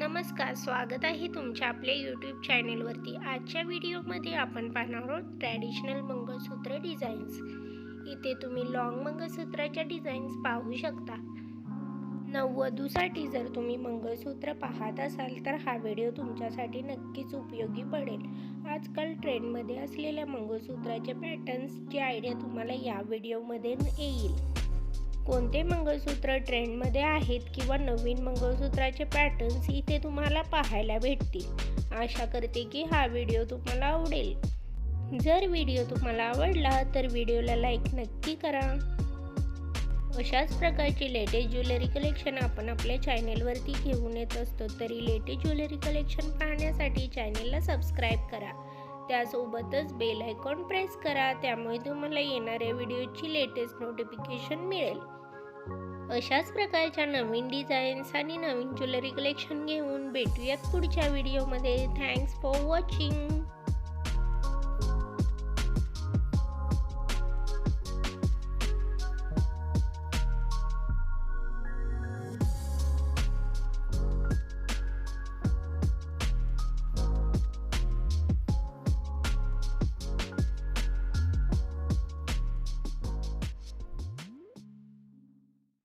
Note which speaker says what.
Speaker 1: नमस्कार, स्वागत आहे तुमच्या आपल्या यूट्यूब चॅनेलवरती। आजच्या व्हिडिओमध्ये आपण पाहणार आहोत ट्रॅडिशनल मंगळसूत्र डिझाईन्स। इथे तुम्ही लॉंग मंगळसूत्राच्या डिझाईन्स पाहू शकता। नववधूसाठी जर तुम्ही मंगळसूत्र पाहत असाल तर हा व्हिडिओ तुमच्यासाठी नक्कीच उपयोगी पडेल। आजकाल ट्रेंडमध्ये असलेल्या मंगळसूत्राचे पॅटर्न्सची आयडिया तुम्हाला या व्हिडिओमध्ये येईल। कोणते मंगळसूत्र ट्रेंडमध्ये आहेत किंवा नवीन मंगळसूत्राचे पॅटर्न्स इथे तुम्हाला पाहायला भेटतील। आशा करते की हा व्हिडिओ तुम्हाला आवडेल। जर व्हिडिओ तुम्हाला आवडला तर व्हिडिओला लाईक नक्की करा। अशाच प्रकारची लेटेस्ट ज्वेलरी कलेक्शन आपण आपल्या चॅनेलवरती घेऊन येत असतो, तरी लेटेस्ट ज्वेलरी कलेक्शन पाहण्यासाठी चॅनेलला सबस्क्राईब करा। त्यासोबतच बेल आयकॉन प्रेस करा, त्यामुळे तुम्हाला येणाऱ्या व्हिडिओची लेटेस्ट नोटिफिकेशन मिळेल। अशाच प्रकारच्या नवीन डिझाईन्स आणि नवीन ज्वेलरी कलेक्शन घेऊन भेटूयात पुढच्या व्हिडिओमध्ये। Thanks for watching.